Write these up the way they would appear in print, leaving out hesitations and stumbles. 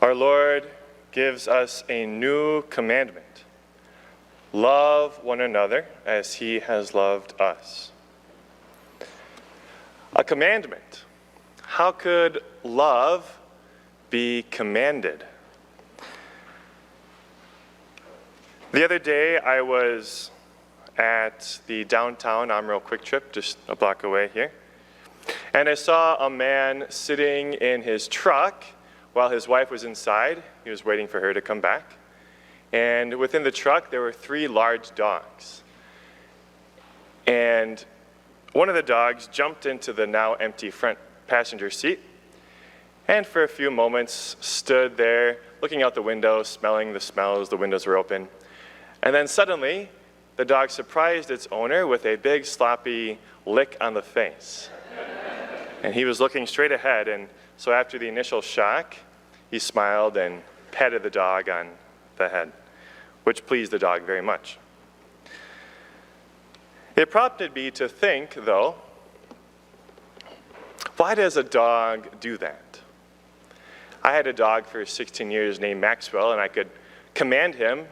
Our Lord gives us a new commandment. Love one another as he has loved us. A commandment. How could love be commanded? The other day I was at the downtown Omro Quick Trip, just a block away here, and I saw a man sitting in his truck while his wife was inside. He was waiting for her to come back. And within the truck, there were 3 large dogs. And one of the dogs jumped into the now empty front passenger seat, and for a few moments stood there, looking out the window, smelling the smells, the windows were open. And then suddenly, the dog surprised its owner with a big, sloppy lick on the face. And he was looking straight ahead, and so after the initial shock, he smiled and patted the dog on the head, which pleased the dog very much. It prompted me to think, though, why does a dog do that? I had a dog for 16 years named Maxwell, and I could command him,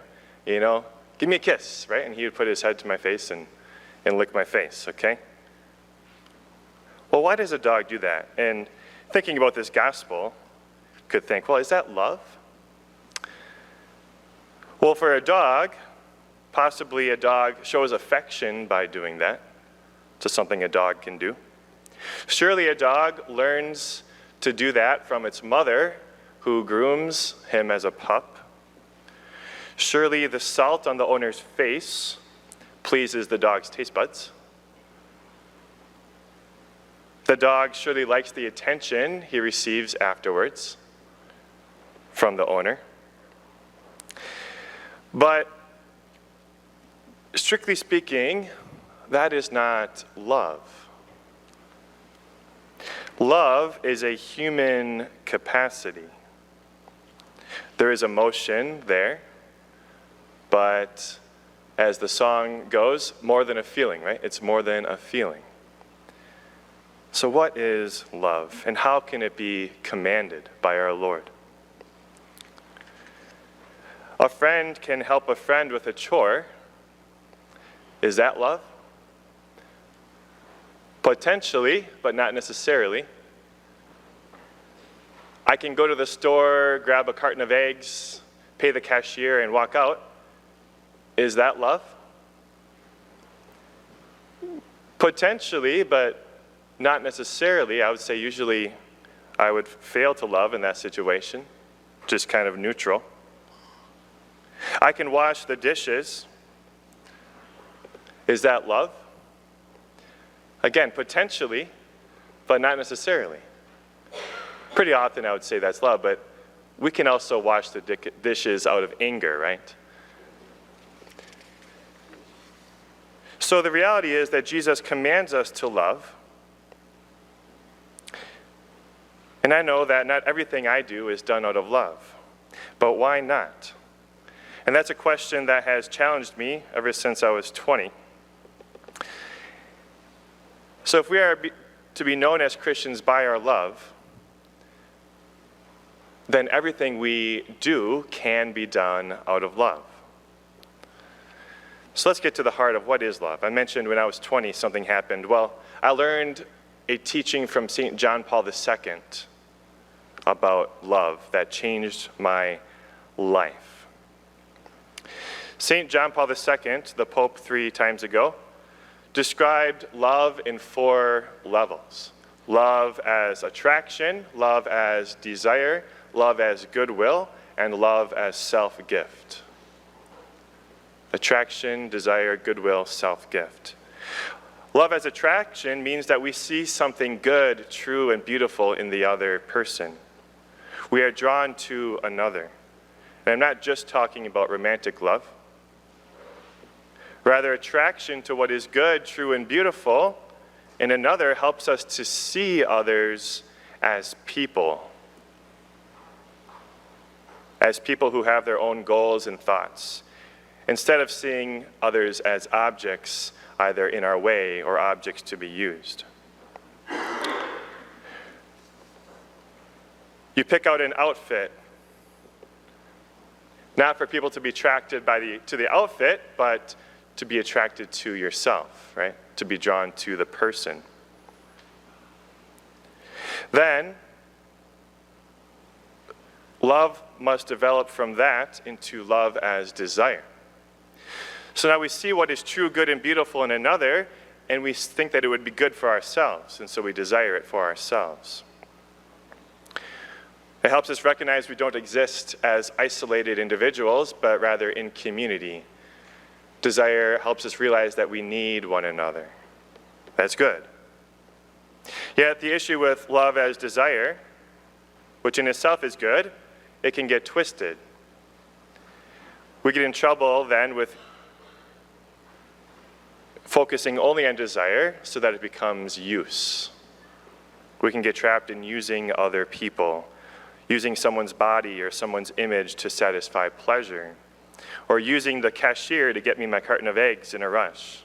give me a kiss, right? And he would put his head to my face and lick my face, okay? Well, why does a dog do that? And thinking about this gospel, could think, well, is that love? Well, for a dog, possibly a dog shows affection by doing that. It's something a dog can do. Surely a dog learns to do that from its mother, who grooms him as a pup. Surely the salt on the owner's face pleases the dog's taste buds. The dog surely likes the attention he receives afterwards from the owner. But strictly speaking, that is not love. Love is a human capacity. There is emotion there, but as the song goes, more than a feeling, right? It's more than a feeling. So what is love, and how can it be commanded by our Lord? A friend can help a friend with a chore. Is that love? Potentially, but not necessarily. I can go to the store, grab a carton of eggs, pay the cashier, and walk out. Is that love? Potentially, but not necessarily. I would say usually I would fail to love in that situation, just kind of neutral. I can wash the dishes. Is that love? Again, potentially, but not necessarily. Pretty often I would say that's love, but we can also wash the dishes out of anger, right? So the reality is that Jesus commands us to love. And I know that not everything I do is done out of love. But why not? And that's a question that has challenged me ever since I was 20. So if we are to be known as Christians by our love, then everything we do can be done out of love. So let's get to the heart of what is love. I mentioned when I was 20 something happened. Well, I learned a teaching from St. John Paul II about love that changed my life. St. John Paul II, the Pope 3 times ago, described love in 4 levels. Love as attraction, love as desire, love as goodwill, and love as self-gift. Attraction, desire, goodwill, self-gift. Love as attraction means that we see something good, true, and beautiful in the other person. We are drawn to another. And I'm not just talking about romantic love. Rather, attraction to what is good, true, and beautiful in another helps us to see others as people who have their own goals and thoughts, instead of seeing others as objects, either in our way or objects to be used. You pick out an outfit Not for people to be attracted to the outfit, but to be attracted to yourself, right? To be drawn to the person. Then, love must develop from that into love as desire. So now we see what is true, good, and beautiful in another, and we think that it would be good for ourselves, and so we desire it for ourselves. It helps us recognize we don't exist as isolated individuals, but rather in community. Desire helps us realize that we need one another. That's good. Yet the issue with love as desire, which in itself is good, it can get twisted. We get in trouble then with focusing only on desire so that it becomes use. We can get trapped in using other people, using someone's body or someone's image to satisfy pleasure, or using the cashier to get me my carton of eggs in a rush,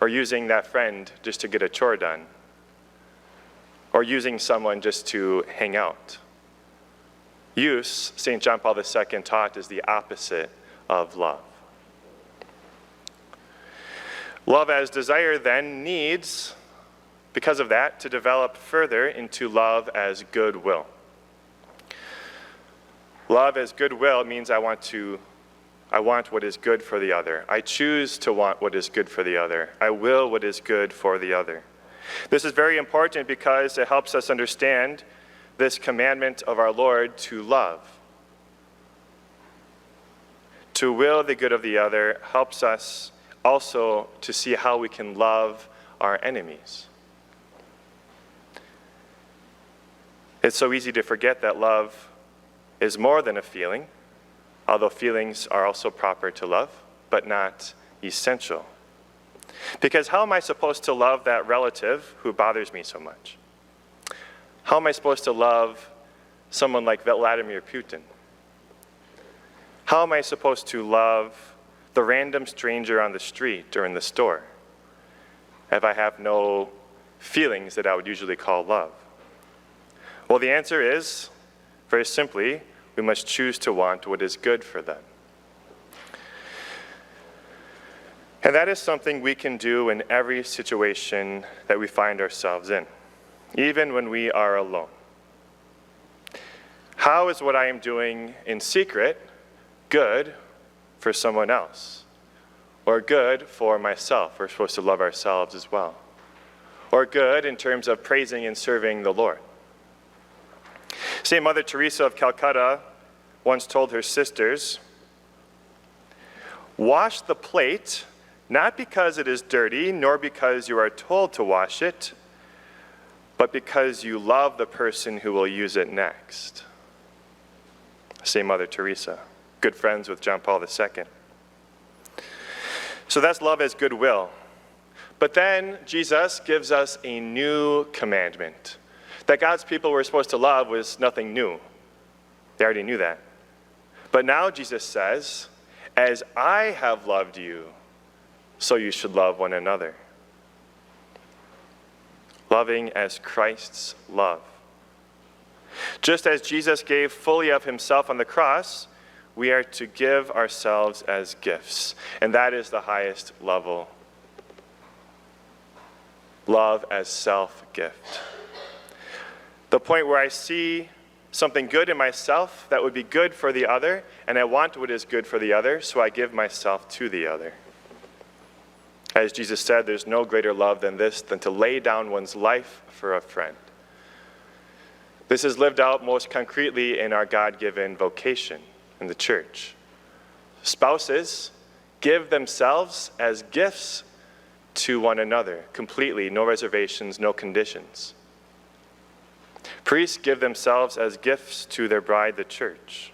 or using that friend just to get a chore done, or using someone just to hang out. Use, St. John Paul II taught, is the opposite of love. Love as desire then needs, because of that, to develop further into love as goodwill. Love as goodwill means I want what is good for the other. I choose to want what is good for the other. I will what is good for the other. This is very important because it helps us understand this commandment of our Lord to love. To will the good of the other helps us also to see how we can love our enemies. It's so easy to forget that love is more than a feeling, although feelings are also proper to love, but not essential. Because how am I supposed to love that relative who bothers me so much? How am I supposed to love someone like Vladimir Putin? How am I supposed to love the random stranger on the street or in the store if I have no feelings that I would usually call love? Well, the answer is, very simply, we must choose to want what is good for them. And that is something we can do in every situation that we find ourselves in, even when we are alone. How is what I am doing in secret good for someone else? Or good for myself? We're supposed to love ourselves as well. Or good in terms of praising and serving the Lord. St. Mother Teresa of Calcutta once told her sisters, "Wash the plate, not because it is dirty, nor because you are told to wash it, but because you love the person who will use it next." St. Mother Teresa, good friends with John Paul II. So that's love as goodwill. But then Jesus gives us a new commandment. That God's people were supposed to love was nothing new. They already knew that. But now Jesus says, "As I have loved you, so you should love one another." Loving as Christ's love. Just as Jesus gave fully of himself on the cross, we are to give ourselves as gifts. And that is the highest level. Love as self-gift. The point where I see something good in myself that would be good for the other, and I want what is good for the other, so I give myself to the other. As Jesus said, there's no greater love than this, than to lay down one's life for a friend. This is lived out most concretely in our God-given vocation in the church. Spouses give themselves as gifts to one another, completely, no reservations, no conditions. Priests give themselves as gifts to their bride, the church.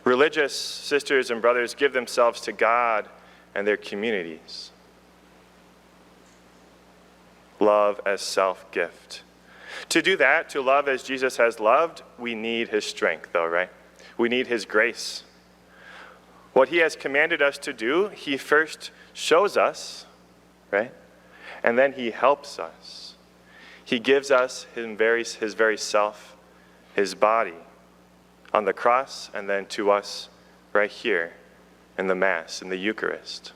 Religious sisters and brothers give themselves to God and their communities. Love as self-gift. To do that, to love as Jesus has loved, we need his strength, though, right? We need his grace. What he has commanded us to do, he first shows us, right? And then he helps us. He gives us his very self, his body. on the cross and then to us right here in the Mass, in the Eucharist.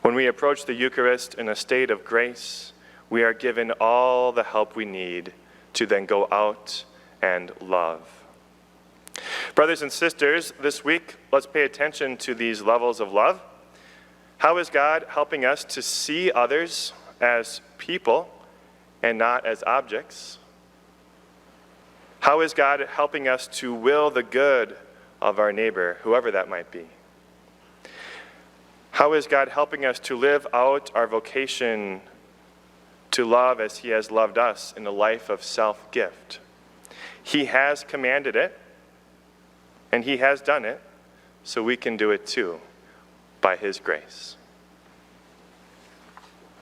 When we approach the Eucharist in a state of grace, we are given all the help we need to then go out and love. Brothers and sisters, this week, let's pay attention to these levels of love. How is God helping us to see others as people and not as objects? How is God helping us to will the good of our neighbor, whoever that might be? How is God helping us to live out our vocation to love as he has loved us in a life of self-gift? He has commanded it, and he has done it, so we can do it too, by his grace.